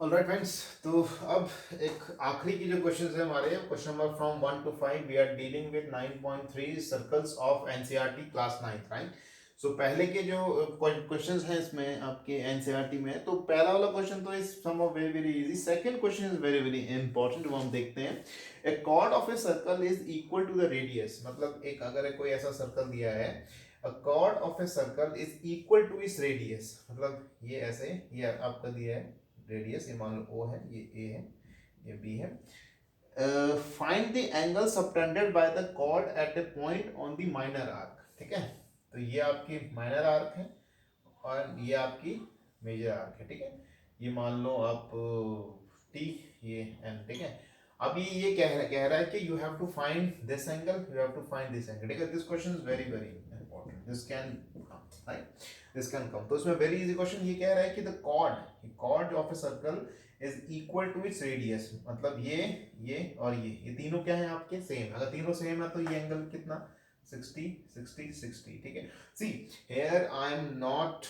Alright friends, तो अब एक आखिरी की जो क्वेश्चन है हमारे, question number from 1 to 5 we are dealing with 9.3 circles of NCERT class 9th, right. So पहले के जो क्वेश्चंस हैं इसमें आपके एनसीईआरटी में, तो पहला वाला क्वेश्चन तो is some of very very easy. Second question is very very important, वो हम देखते हैं। A chord of a circle is equal to the radius, मतलब एक अगर कोई ऐसा सर्कल दिया है, a chord of a circle is equal to इस रेडियस, मतलब ये ऐसे, ये आपका दिया है रेडियस, ये मान लो ओ है, ये ए है, ये बी है। Find the angle subtended by the chord at a point on the minor arc, ठीक है। तो ये आपकी माइनर आर्क है और ये आपकी मेजर आर्क है, ठीक है। ये मान लो आप टी, ये एन, ठीक है। अभी ये कह रहा है कि you have to find this angle, you have to find this angle, ठीक है। This question is very very important, this can come, right, this can come. तो इसमें वेरी इजी क्वेश्चन ये कह रहा है कि the chord of a circle is equal to its radius, मतलब ये और ये तीनों क्या है आपके सेम। अगर तीनों सेम है तो ये एंगल कितना, 60 60 60, ठीक है। सी, here I am not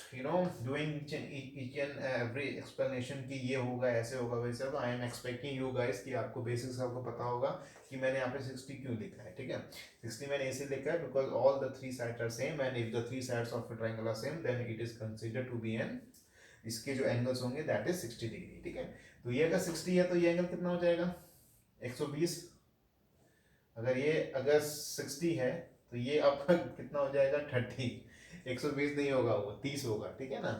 doing each and every explanation कि ये होगा ऐसे होगा वैसे होगा। I am expecting you guys कि आपको बेसिक्स आपको पता होगा कि मैंने यहाँ पे 60 क्यों लिखा है, ठीक है। 60 मैंने ऐसे लिखा है because all the three sides are same and if the three sides of a triangle are same then it is considered to be an, इसके जो एंगल्स होंगे दैट इज 60 डिग्री, ठीक है। तो ये अगर 60 है तो ये एंगल कितना हो जाएगा, 120। अगर 60 है तो ये आपका कितना हो जाएगा, 30। 120 नहीं होगा, वो 30 होगा, ठीक है ना।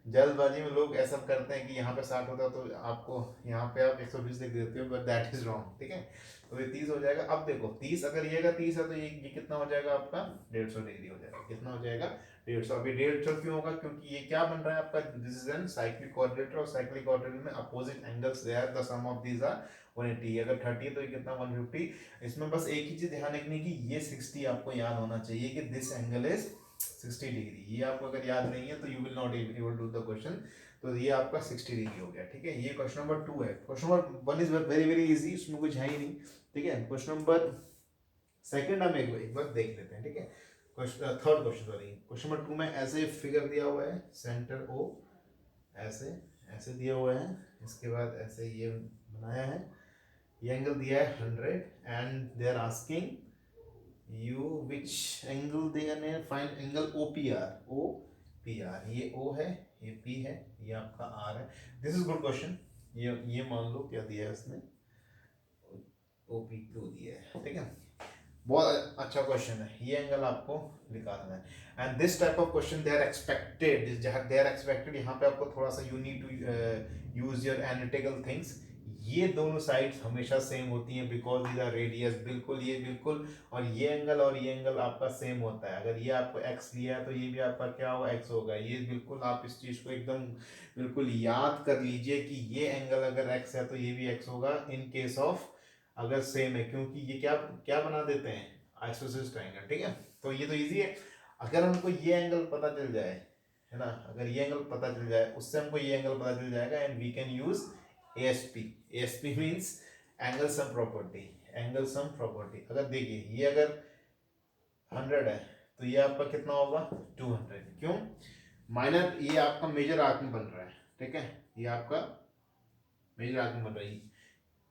जल्दबाजी में लोग ऐसा करते हैं कि यहाँ पे 60 होता है तो आपको यहाँ पे आप 120 लिख देते हो, बट दैट इज रॉन्ग, ठीक है। तो ये 30 हो जाएगा। अब देखो 30, अगर ये अगर 30 है तो ये कितना हो जाएगा आपका, 150 डिग्री हो जाएगा। कितना हो जाएगा, 150। अभी 150 क्यों होगा, क्योंकि ये क्या बन रहा है आपका, this is an cyclic quadrilateral, और साइक्लिक क्वाड्रिलेटर में opposite angles they are, the sum of these are 180। अगर 30 है तो ये कितना, 150। इसमें बस एक ही चीज ध्यान रखनी की ये 60 आपको याद होना चाहिए कि दिस एंगल इज 60 डिग्री। ये आपको अगर याद नहीं है तो you will not able to the question. तो ये आपका 60 डिग्री हो गया, ठीक है। ये क्वेश्चन नंबर 2 है। Question number 1 is very very easy, उसमें कुछ है ही नहीं, ठीक है। क्वेश्चन नंबर सेकंड हम एक बार देख लेते हैं, ठीक है। Question third question, sorry, question number 2 में ऐसे फिगर दिया हुआ है, सेंटर ओ ऐसे ऐसे दिया हुआ है, इसके बाद ऐसे ये बनाया है, ये एंगल दिया है 100 and they are asking you which angle they are, find angle OPR। ये O है, ये P है, ये आपका R है। This is good question. ये मान लो क्या दिया है उसने, OP2 दिया है, ठीक है। बहुत अच्छा क्वेश्चन है, ये एंगल आपको निकालना है। And this type of question they are expected, यहाँ पे आपको थोड़ा सा you need to use your analytical things. ये दोनों साइड्स हमेशा सेम होती हैं बिकॉज इज रेडियस, बिल्कुल ये बिल्कुल। और ये एंगल आपका सेम होता है। अगर ये आपको x लिया है तो ये भी आपका क्या होगा, x होगा। ये बिल्कुल आप इस चीज को एकदम बिल्कुल याद कर लीजिए कि ये एंगल अगर x है तो ये भी x होगा इन केस ऑफ अगर सेम है, क्योंकि ये क्या क्या बना देते हैं, आइसोसेलेस ट्रायंगल, ठीक है। तो ये तो इजी है। अगर हमको ये एंगल पता चल जाए, है ना, अगर ये एंगल पता चल जाए उससे हमको ये एंगल पता चल जाएगा and we can use ASP। ASP means angle sum property, angle sum property. अगर देखिए ये अगर 100 है तो ये आपका कितना होगा, 200। क्यों, माइनर, ये आपका मेजर आर्क में बन रहा है, ठीक है। ये आपका मेजर आर्क में बन रही है।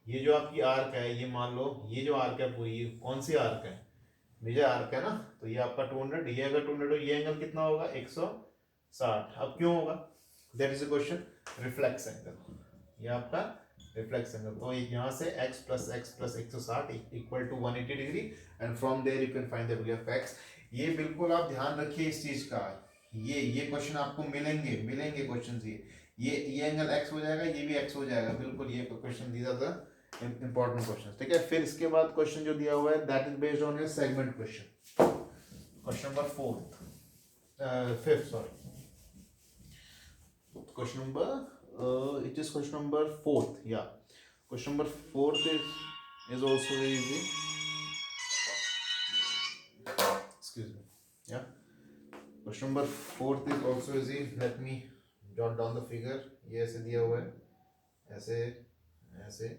ये जो आपकी आर्क है, ये मान लो ये जो आर्क है पूरी, ये कौन सी आर्क है, मेजर आर्क है ना। तो ये आपका 200, ये अगर 200 हो, ये एंगल कितना होगा, 160। अब क्यों होगा, that is a question. Reflex angle, ये आपका रिफ्लेक्स एंगल। तो यहाँ से x plus 160 equal to 180 degree and from there you can find the value of x। ये बिल्कुल आप ध्यान रखिए इस चीज का। ये क्वेश्चन आपको मिलेंगे क्वेश्चन। ये एंगल x हो जाएगा, ये भी x हो जाएगा, बिल्कुल ये question these are the important question, ठीक है। फिर इसके बाद क्वेश्चन जो दिया हुआ है that is based on your segment question. Question number fifth, sorry, question number it is question number fourth, yeah, question number fourth is also very easy, excuse me, yeah, question number fourth is also easy। let me jot down the figure। ये ऐसे दिया हुआ है, ऐसे ऐसे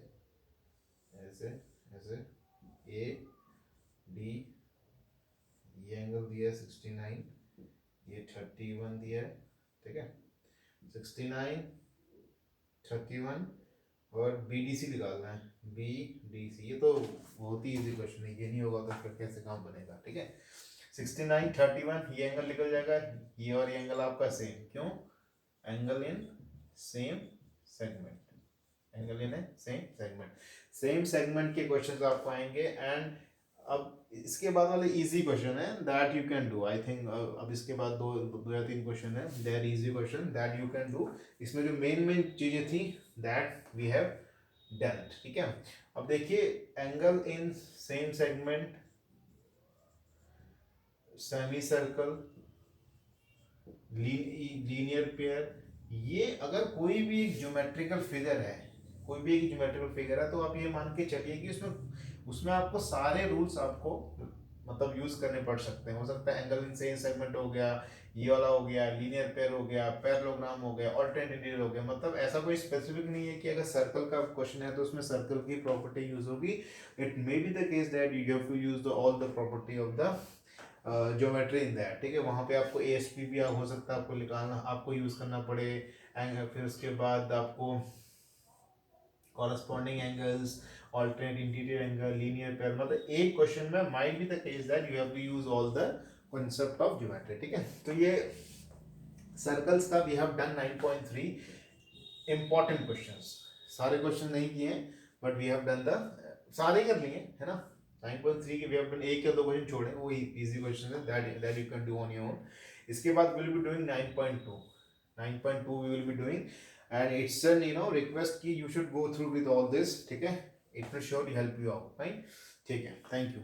ऐसे ऐसे A D, ये एंगल दिया है 69, ये 31 दिया है, ठीक है। 69 31 और BDC निकालना है, BDC। ये तो बहुत ही इजी क्वेश्चन है, ये नहीं होगा तो फिर कैसे काम बनेगा, ठीक है। 69 31 ये एंगल निकल जाएगा, ये और ये एंगल आपका सेम, क्यों? Angle in same segment, angle in same segment, same segment के क्वेश्चंस आपको आएंगे। एंड अब इसके बाद वाले इजी क्वेश्चन है that you can do, I think. अब इसके बाद दो या तीन क्वेश्चन है, they are easy question that you can do. इसमें जो मेन चीजें थी दैट वी हैव डन, ठीक है। अब देखिए, angle in same segment, semi circle, linear pair, ये अगर कोई भी एक ज्योमेट्रिकल फिगर है, कोई भी एक ज्योमेट्रिकल फिगर है, तो आप ये मान के चलिए कि उसमें उसमें आपको सारे रूल्स आपको मतलब यूज करने पड़ सकते हैं। हो सकता है एंगल इन सेम सेगमेंट हो गया, ये वाला हो गया, लीनियर पेयर हो गया, पैरेललोग्राम हो गया, ऑल्टरनेट इंटीरियर हो गया। मतलब ऐसा कोई स्पेसिफिक नहीं है कि अगर सर्कल का क्वेश्चन है तो उसमें सर्कल की प्रॉपर्टी यूज होगी। It may be the case that you have to use the all the property of the geometry in that, ठीक है। वहाँ पे आपको ASP भी हो सकता है आपको निकालना, आपको यूज करना पड़े एंगल, फिर उसके बाद आपको corresponding angles, alternate interior angle, linear pair, मतलब एक क्वेश्चन में might be the case that you have to use all the concept of geometry, ठीक है। तो ये सर्कल्स का we have done 9.3 important questions. सारे क्वेश्चन नहीं किए but we have done the सारे कर लिए, है ना। 9.3 के वी हैव डन, एक या दो क्वेश्चन छोड़े, वो इजी क्वेश्चन है that you can do on your own. इसके बाद will be doing 9.2 we will be doing, and it's an request कि you should go through with all this, ठीक है। It will surely help you out, right, ठीक है। Thank you.